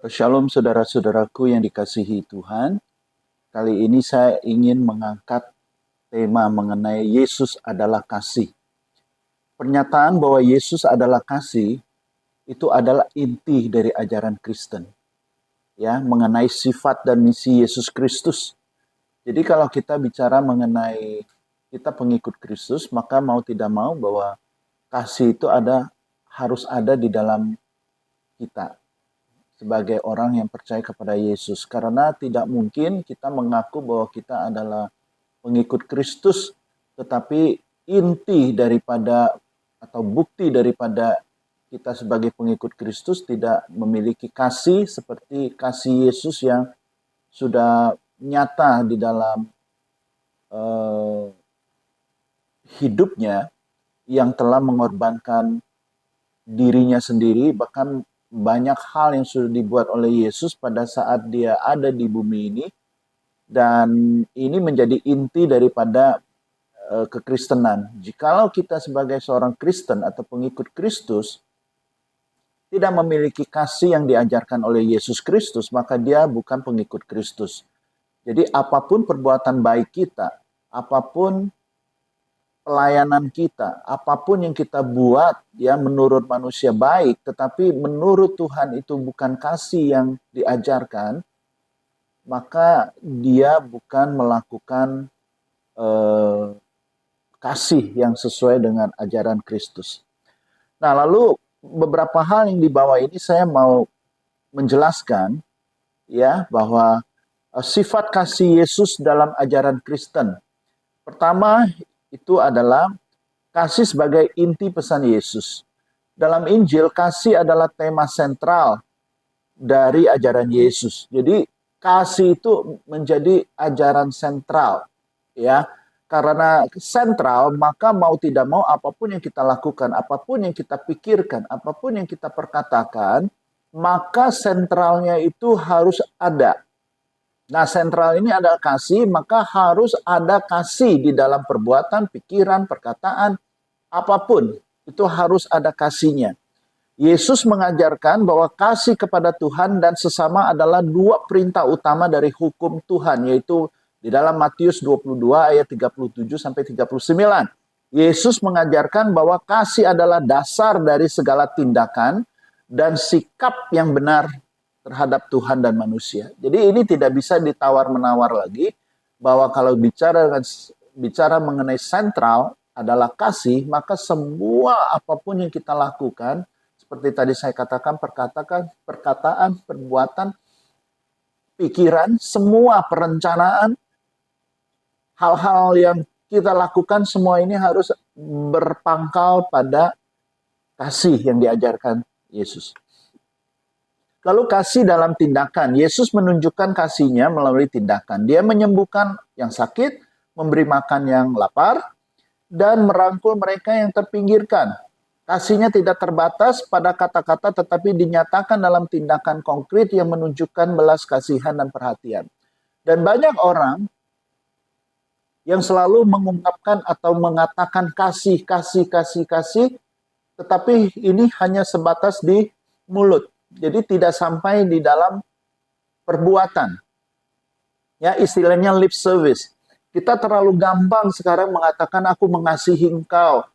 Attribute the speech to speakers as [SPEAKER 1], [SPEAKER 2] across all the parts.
[SPEAKER 1] Shalom saudara-saudaraku yang dikasihi Tuhan. Kali ini saya ingin mengangkat tema mengenai Yesus adalah kasih. Pernyataan bahwa Yesus adalah kasih itu adalah inti dari ajaran Kristen. Ya, mengenai sifat dan misi Yesus Kristus. Jadi kalau kita bicara mengenai kita pengikut Kristus, maka mau tidak mau bahwa kasih itu harus ada di dalam kita sebagai orang yang percaya kepada Yesus. Karena tidak mungkin kita mengaku bahwa kita adalah pengikut Kristus, tetapi inti daripada atau bukti daripada kita sebagai pengikut Kristus tidak memiliki kasih seperti kasih Yesus yang sudah nyata di dalam hidupnya, yang telah mengorbankan dirinya sendiri, bahkan banyak hal yang sudah dibuat oleh Yesus pada saat dia ada di bumi ini, dan ini menjadi inti daripada kekristenan. Jikalau kita sebagai seorang Kristen atau pengikut Kristus tidak memiliki kasih yang diajarkan oleh Yesus Kristus, maka dia bukan pengikut Kristus. Jadi apapun perbuatan baik kita, apapun pelayanan kita, apapun yang kita buat ya menurut manusia baik, tetapi menurut Tuhan itu bukan kasih yang diajarkan, maka dia bukan melakukan kasih yang sesuai dengan ajaran Kristus. Nah, lalu beberapa hal yang di bawah ini saya mau menjelaskan ya bahwa sifat kasih Yesus dalam ajaran Kristen. Pertama itu adalah kasih sebagai inti pesan Yesus. Dalam Injil, kasih adalah tema sentral dari ajaran Yesus. Jadi kasih itu menjadi ajaran sentral, ya. Karena sentral, maka mau tidak mau apapun yang kita lakukan, apapun yang kita pikirkan, apapun yang kita perkatakan, maka sentralnya itu harus ada. Nah, sentral ini adalah kasih, maka harus ada kasih di dalam perbuatan, pikiran, perkataan, apapun. Itu harus ada kasihnya. Yesus mengajarkan bahwa kasih kepada Tuhan dan sesama adalah dua perintah utama dari hukum Tuhan, yaitu di dalam Matius 22 ayat 37 sampai 39. Yesus mengajarkan bahwa kasih adalah dasar dari segala tindakan dan sikap yang benar terhadap Tuhan dan manusia. Jadi ini tidak bisa ditawar-menawar lagi, bahwa kalau bicara mengenai sentral adalah kasih, maka semua apapun yang kita lakukan, seperti tadi saya katakan, perkataan, perbuatan, pikiran, semua perencanaan, hal-hal yang kita lakukan, semua ini harus berpangkal pada kasih yang diajarkan Yesus. Lalu kasih dalam tindakan. Yesus menunjukkan kasihnya melalui tindakan. Dia menyembuhkan yang sakit, memberi makan yang lapar, dan merangkul mereka yang terpinggirkan. Kasihnya tidak terbatas pada kata-kata, tetapi dinyatakan dalam tindakan konkret yang menunjukkan belas kasihan dan perhatian. Dan banyak orang yang selalu mengungkapkan atau mengatakan kasih, tetapi ini hanya sebatas di mulut. Jadi tidak sampai di dalam perbuatan. Ya, istilahnya lip service. Kita terlalu gampang sekarang mengatakan aku mengasihi engkau.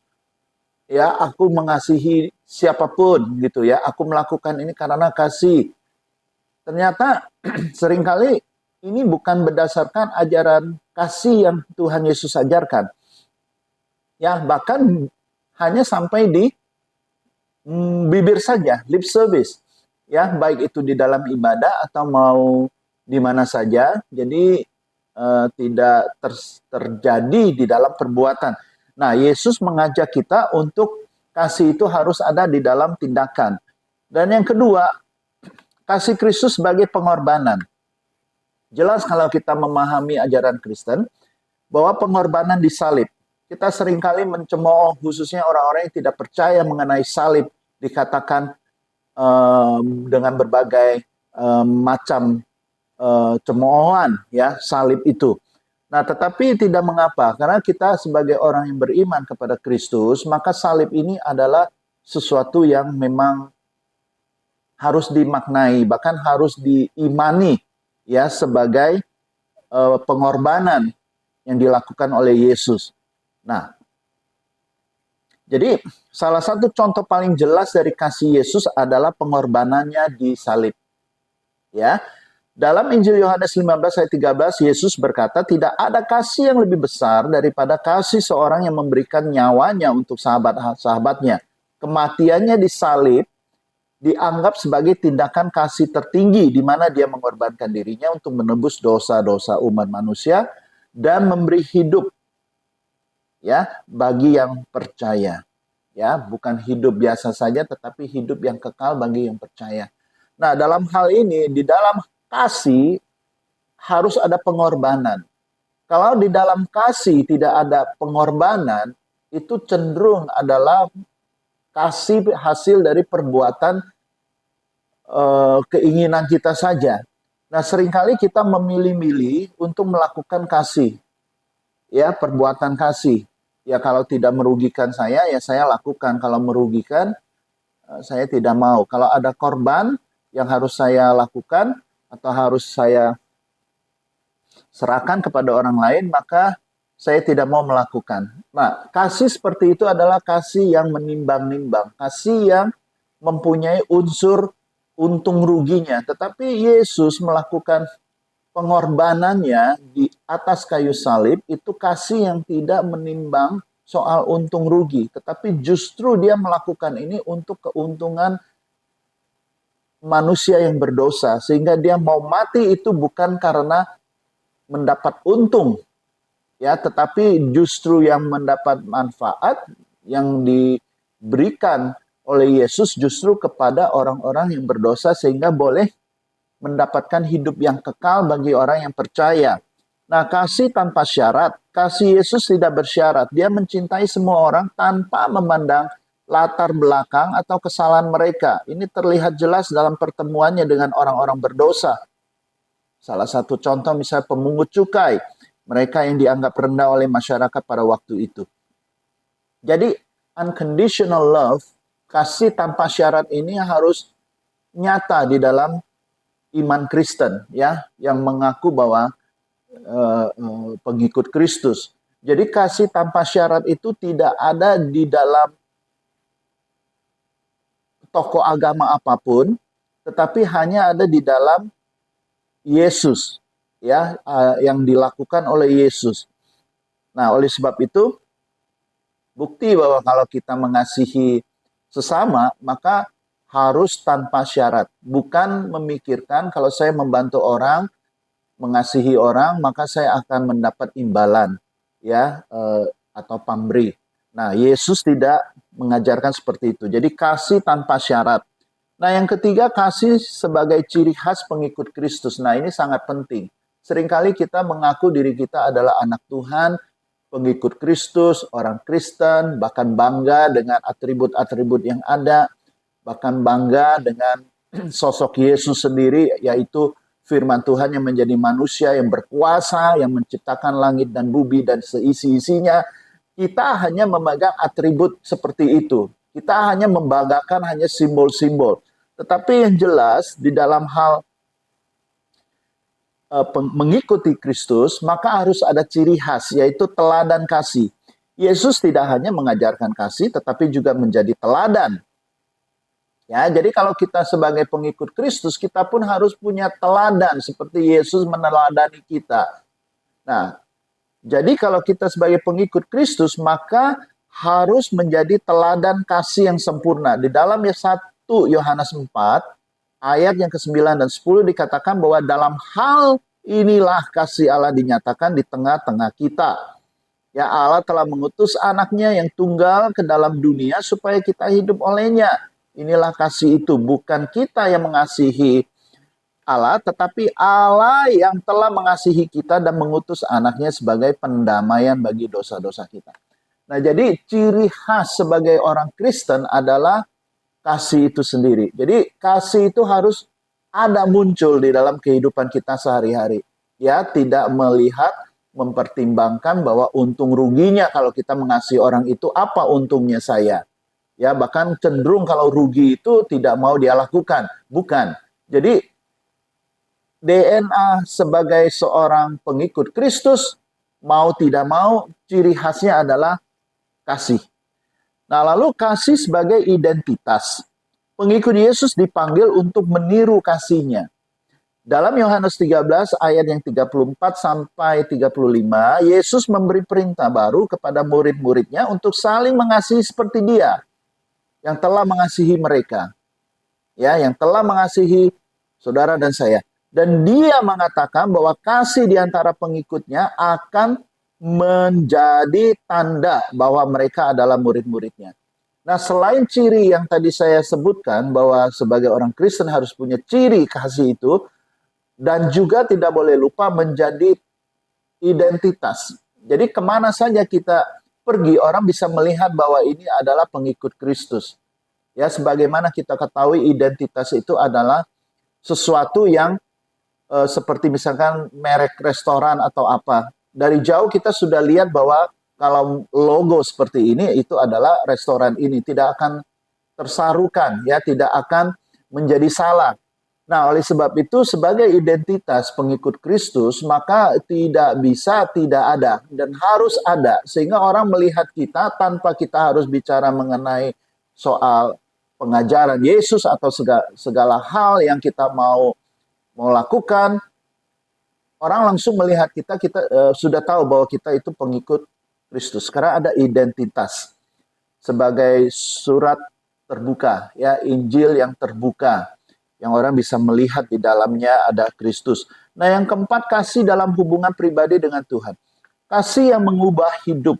[SPEAKER 1] Ya, aku mengasihi siapapun gitu ya. Aku melakukan ini karena kasih. Ternyata seringkali ini bukan berdasarkan ajaran kasih yang Tuhan Yesus ajarkan. Ya, bahkan hanya sampai di bibir saja, lip service. Ya, baik itu di dalam ibadah atau mau di mana saja. Jadi tidak terjadi di dalam perbuatan. Nah, Yesus mengajak kita untuk kasih itu harus ada di dalam tindakan. Dan yang kedua, kasih Kristus sebagai pengorbanan. Jelas kalau kita memahami ajaran Kristen, bahwa pengorbanan di salib. Kita seringkali mencemooh, khususnya orang-orang yang tidak percaya mengenai salib, dikatakan dengan berbagai macam cemoohan ya salib itu. Nah, tetapi tidak mengapa, karena kita sebagai orang yang beriman kepada Kristus, maka salib ini adalah sesuatu yang memang harus dimaknai, bahkan harus diimani ya sebagai pengorbanan yang dilakukan oleh Yesus. Nah, jadi salah satu contoh paling jelas dari kasih Yesus adalah pengorbanannya di salib. Ya, dalam Injil Yohanes 15 ayat 13, Yesus berkata, tidak ada kasih yang lebih besar daripada kasih seorang yang memberikan nyawanya untuk sahabat-sahabatnya. Kematiannya di salib dianggap sebagai tindakan kasih tertinggi, di mana dia mengorbankan dirinya untuk menebus dosa-dosa umat manusia dan memberi hidup ya bagi yang percaya. Ya, bukan hidup biasa saja, tetapi hidup yang kekal bagi yang percaya. Nah, dalam hal ini, di dalam kasih harus ada pengorbanan. Kalau di dalam kasih tidak ada pengorbanan, itu cenderung adalah kasih hasil dari perbuatan keinginan kita saja. Nah, seringkali kita memilih-milih untuk melakukan kasih, ya perbuatan kasih. Ya kalau tidak merugikan saya, ya saya lakukan. Kalau merugikan, saya tidak mau. Kalau ada korban yang harus saya lakukan atau harus saya serahkan kepada orang lain, maka saya tidak mau melakukan. Nah, kasih seperti itu adalah kasih yang menimbang-nimbang, kasih yang mempunyai unsur untung ruginya. Tetapi Yesus melakukan pengorbanannya di atas kayu salib itu kasih yang tidak menimbang soal untung rugi, tetapi justru dia melakukan ini untuk keuntungan manusia yang berdosa, sehingga dia mau mati itu bukan karena mendapat untung, ya, tetapi justru yang mendapat manfaat yang diberikan oleh Yesus justru kepada orang-orang yang berdosa, sehingga boleh mendapatkan hidup yang kekal bagi orang yang percaya. Nah, kasih tanpa syarat. Kasih Yesus tidak bersyarat. Dia mencintai semua orang tanpa memandang latar belakang atau kesalahan mereka. Ini terlihat jelas dalam pertemuannya dengan orang-orang berdosa. Salah satu contoh misalnya pemungut cukai. Mereka yang dianggap rendah oleh masyarakat pada waktu itu. Jadi, unconditional love, kasih tanpa syarat ini harus nyata di dalam iman Kristen, ya, yang mengaku bahwa pengikut Kristus. Jadi kasih tanpa syarat itu tidak ada di dalam tokoh agama apapun, tetapi hanya ada di dalam Yesus, ya, yang dilakukan oleh Yesus. Nah, oleh sebab itu bukti bahwa kalau kita mengasihi sesama, maka harus tanpa syarat. Bukan memikirkan kalau saya membantu orang, mengasihi orang, maka saya akan mendapat imbalan, ya, atau pamrih. Nah, Yesus tidak mengajarkan seperti itu. Jadi kasih tanpa syarat. Nah, yang ketiga, kasih sebagai ciri khas pengikut Kristus. Nah, ini sangat penting. Seringkali kita mengaku diri kita adalah anak Tuhan, pengikut Kristus, orang Kristen, bahkan bangga dengan atribut-atribut yang ada, bahkan bangga dengan sosok Yesus sendiri, yaitu firman Tuhan yang menjadi manusia, yang berkuasa, yang menciptakan langit dan bumi dan seisi-isinya. Kita hanya memegang atribut seperti itu. Kita hanya membanggakan hanya simbol-simbol. Tetapi yang jelas di dalam hal mengikuti Kristus, maka harus ada ciri khas, yaitu teladan kasih. Yesus tidak hanya mengajarkan kasih, tetapi juga menjadi teladan. Ya, jadi kalau kita sebagai pengikut Kristus, kita pun harus punya teladan seperti Yesus meneladani kita. Nah, jadi kalau kita sebagai pengikut Kristus, maka harus menjadi teladan kasih yang sempurna. Di dalam 1 Yohanes 4, ayat yang ke-9 dan 10 dikatakan bahwa dalam hal inilah kasih Allah dinyatakan di tengah-tengah kita. Ya, Allah telah mengutus anaknya yang tunggal ke dalam dunia supaya kita hidup olehnya. Inilah kasih itu, bukan kita yang mengasihi Allah, tetapi Allah yang telah mengasihi kita dan mengutus anaknya sebagai pendamaian bagi dosa-dosa kita. Nah, jadi ciri khas sebagai orang Kristen adalah kasih itu sendiri. Jadi kasih itu harus ada muncul di dalam kehidupan kita sehari-hari. Ya, tidak melihat, mempertimbangkan bahwa untung ruginya kalau kita mengasihi orang itu, apa untungnya saya. Ya, bahkan cenderung kalau rugi itu tidak mau dia lakukan. Bukan. Jadi DNA sebagai seorang pengikut Kristus, mau tidak mau, ciri khasnya adalah kasih. Nah, lalu kasih sebagai identitas. Pengikut Yesus dipanggil untuk meniru kasihnya. Dalam Yohanes 13 ayat yang 34 sampai 35, Yesus memberi perintah baru kepada murid-muridnya untuk saling mengasihi seperti Dia yang telah mengasihi mereka. Ya, yang telah mengasihi saudara dan saya. Dan Dia mengatakan bahwa kasih di antara pengikutnya akan menjadi tanda bahwa mereka adalah murid-muridnya. Nah, selain ciri yang tadi saya sebutkan bahwa sebagai orang Kristen harus punya ciri kasih itu, dan juga tidak boleh lupa menjadi identitas. Jadi kemana saja kita pergi, orang bisa melihat bahwa ini adalah pengikut Kristus. Ya, sebagaimana kita ketahui identitas itu adalah sesuatu yang seperti misalkan merek restoran atau apa. Dari jauh kita sudah lihat bahwa kalau logo seperti ini itu adalah restoran ini, tidak akan tersarukan, ya, tidak akan menjadi salah. Nah, oleh sebab itu sebagai identitas pengikut Kristus, maka tidak bisa tidak ada dan harus ada sehingga orang melihat kita tanpa kita harus bicara mengenai soal pengajaran Yesus atau segala hal yang kita mau lakukan. Orang langsung melihat kita sudah tahu bahwa kita itu pengikut Kristus karena ada identitas sebagai surat terbuka, ya, Injil yang terbuka, yang orang bisa melihat di dalamnya ada Kristus. Nah, yang keempat, kasih dalam hubungan pribadi dengan Tuhan. Kasih yang mengubah hidup.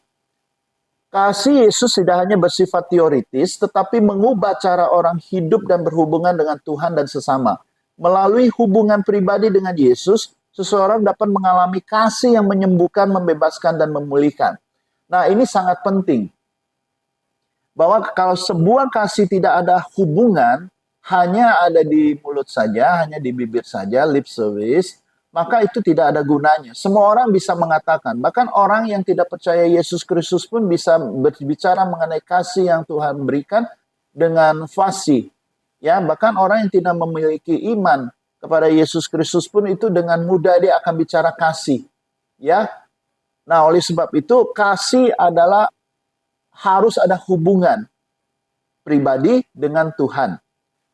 [SPEAKER 1] Kasih Yesus tidak hanya bersifat teoritis, tetapi mengubah cara orang hidup dan berhubungan dengan Tuhan dan sesama. Melalui hubungan pribadi dengan Yesus, seseorang dapat mengalami kasih yang menyembuhkan, membebaskan, dan memulihkan. Nah, ini sangat penting. Bahwa kalau sebuah kasih tidak ada hubungan, hanya ada di mulut saja, hanya di bibir saja, lip service, maka itu tidak ada gunanya. Semua orang bisa mengatakan, bahkan orang yang tidak percaya Yesus Kristus pun bisa berbicara mengenai kasih yang Tuhan berikan dengan fasih. Ya, bahkan orang yang tidak memiliki iman kepada Yesus Kristus pun itu dengan mudah dia akan bicara kasih. Ya. Nah, oleh sebab itu kasih adalah harus ada hubungan pribadi dengan Tuhan.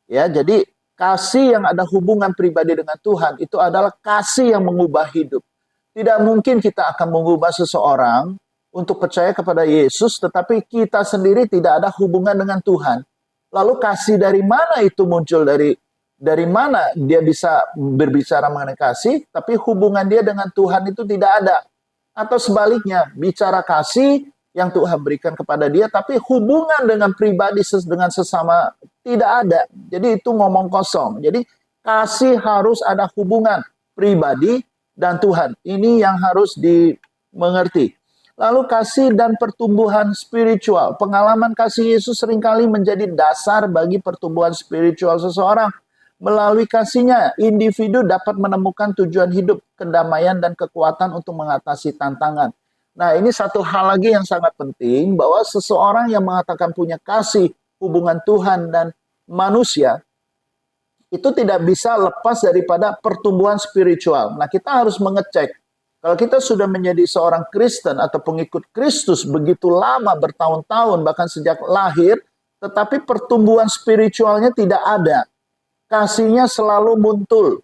[SPEAKER 1] Ya, jadi kasih yang ada hubungan pribadi dengan Tuhan itu adalah kasih yang mengubah hidup. Tidak mungkin kita akan mengubah seseorang untuk percaya kepada Yesus, tetapi kita sendiri tidak ada hubungan dengan Tuhan. Lalu kasih dari mana itu muncul? Dari mana dia bisa berbicara mengenai kasih, tapi hubungan dia dengan Tuhan itu tidak ada. Atau sebaliknya, bicara kasih yang Tuhan berikan kepada dia, tapi hubungan dengan pribadi dengan sesama tidak ada. Jadi itu ngomong kosong. Jadi kasih harus ada hubungan pribadi dan Tuhan. Ini yang harus dimengerti. Lalu kasih dan pertumbuhan spiritual. Pengalaman kasih Yesus seringkali menjadi dasar bagi pertumbuhan spiritual seseorang. Melalui kasihnya, individu dapat menemukan tujuan hidup, kedamaian, dan kekuatan untuk mengatasi tantangan. Nah, ini satu hal lagi yang sangat penting, bahwa seseorang yang mengatakan punya kasih, hubungan Tuhan dan manusia, itu tidak bisa lepas daripada pertumbuhan spiritual. Nah, kita harus mengecek. Kalau kita sudah menjadi seorang Kristen atau pengikut Kristus begitu lama, bertahun-tahun, bahkan sejak lahir, tetapi pertumbuhan spiritualnya tidak ada. Kasihnya selalu muncul.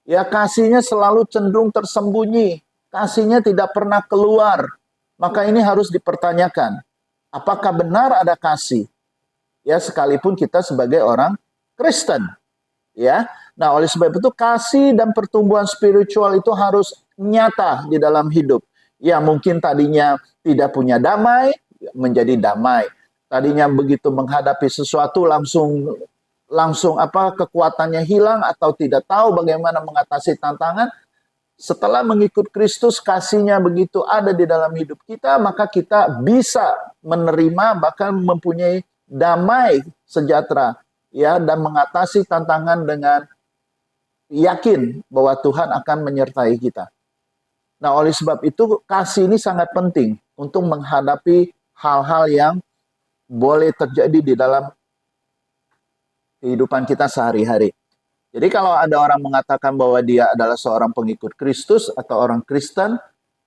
[SPEAKER 1] Ya, kasihnya selalu cenderung tersembunyi. Kasihnya tidak pernah keluar. Maka ini harus dipertanyakan. Apakah benar ada kasih? Ya, sekalipun kita sebagai orang Kristen. Ya. Nah, oleh sebab itu kasih dan pertumbuhan spiritual itu harus nyata di dalam hidup. Ya, mungkin tadinya tidak punya damai, menjadi damai. Tadinya begitu menghadapi sesuatu langsung kekuatannya hilang atau tidak tahu bagaimana mengatasi tantangan. Setelah mengikut Kristus, kasihnya begitu ada di dalam hidup kita, maka kita bisa menerima, bahkan mempunyai damai sejahtera, ya, dan mengatasi tantangan dengan yakin bahwa Tuhan akan menyertai kita. Nah, oleh sebab itu kasih ini sangat penting untuk menghadapi hal-hal yang boleh terjadi di dalam kehidupan kita sehari-hari. Jadi kalau ada orang mengatakan bahwa dia adalah seorang pengikut Kristus atau orang Kristen,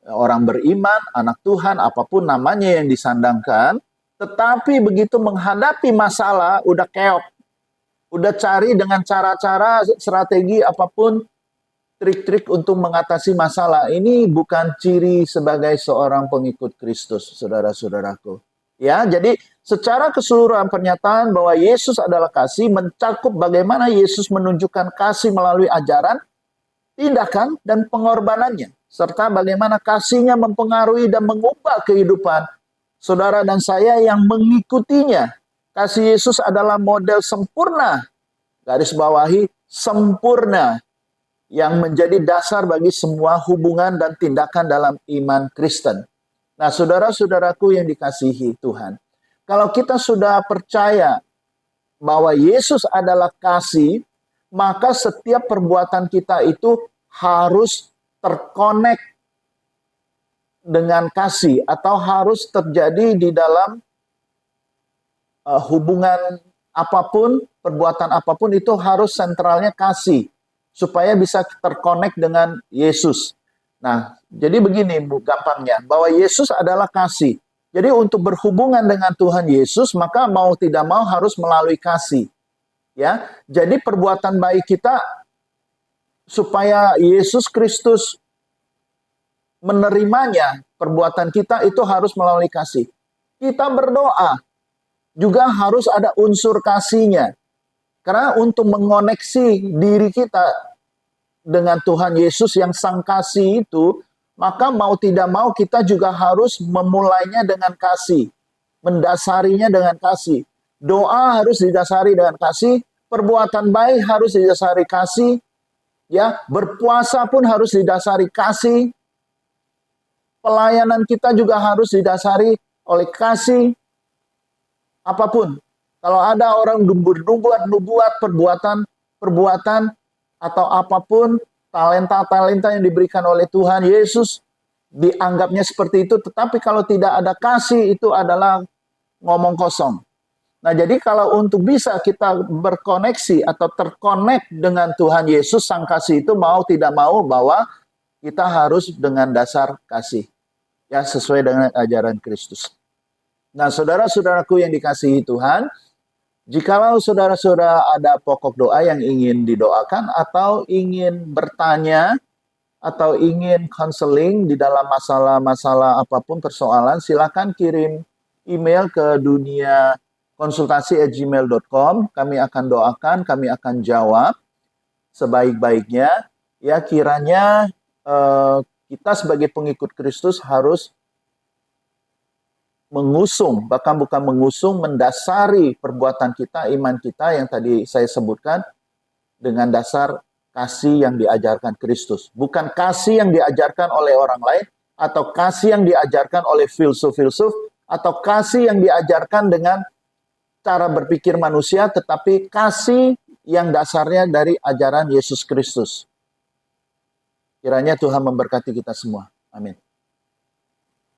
[SPEAKER 1] orang beriman, anak Tuhan, apapun namanya yang disandangkan, tetapi begitu menghadapi masalah, udah keok, udah cari dengan cara-cara, strategi apapun, trik-trik untuk mengatasi masalah. Ini bukan ciri sebagai seorang pengikut Kristus, saudara-saudaraku. Ya, jadi secara keseluruhan pernyataan bahwa Yesus adalah kasih mencakup bagaimana Yesus menunjukkan kasih melalui ajaran, tindakan, dan pengorbanannya, serta bagaimana kasihnya mempengaruhi dan mengubah kehidupan saudara dan saya yang mengikutinya. Kasih Yesus adalah model sempurna, garis bawahi sempurna, yang menjadi dasar bagi semua hubungan dan tindakan dalam iman Kristen. Nah, saudara-saudaraku yang dikasihi Tuhan, kalau kita sudah percaya bahwa Yesus adalah kasih, maka setiap perbuatan kita itu harus terkonek dengan kasih atau harus terjadi di dalam hubungan apapun, perbuatan apapun itu harus sentralnya kasih supaya bisa terkonek dengan Yesus. Nah, jadi begini gampangnya, bahwa Yesus adalah kasih. Jadi untuk berhubungan dengan Tuhan Yesus, maka mau tidak mau harus melalui kasih. Ya, jadi perbuatan baik kita supaya Yesus Kristus menerimanya, perbuatan kita itu harus melalui kasih. Kita berdoa juga harus ada unsur kasihnya. Karena untuk mengoneksi diri kita dengan Tuhan Yesus yang sang kasih itu, maka mau tidak mau kita juga harus memulainya dengan kasih, mendasarinya dengan kasih. Doa harus didasari dengan kasih, perbuatan baik harus didasari kasih, ya, berpuasa pun harus didasari kasih, pelayanan kita juga harus didasari oleh kasih, apapun. Kalau ada orang nubuat perbuatan atau apapun, talenta-talenta yang diberikan oleh Tuhan Yesus, dianggapnya seperti itu, tetapi kalau tidak ada kasih, itu adalah ngomong kosong. Nah, jadi kalau untuk bisa kita berkoneksi atau terkonek dengan Tuhan Yesus, sang kasih itu mau tidak mau bahwa kita harus dengan dasar kasih. Ya, sesuai dengan ajaran Kristus. Nah, saudara-saudaraku yang dikasihi Tuhan, jikalau saudara-saudara ada pokok doa yang ingin didoakan atau ingin bertanya atau ingin konseling di dalam masalah-masalah apapun persoalan, silakan kirim email ke duniakonsultasi@gmail.com. Kami akan doakan, kami akan jawab sebaik-baiknya. Ya, kiranya kita sebagai pengikut Kristus harus mengusung, bahkan bukan mengusung, mendasari perbuatan kita, iman kita yang tadi saya sebutkan dengan dasar kasih yang diajarkan Kristus. Bukan kasih yang diajarkan oleh orang lain, atau kasih yang diajarkan oleh filsuf-filsuf, atau kasih yang diajarkan dengan cara berpikir manusia, tetapi kasih yang dasarnya dari ajaran Yesus Kristus. Kiranya Tuhan memberkati kita semua. Amin.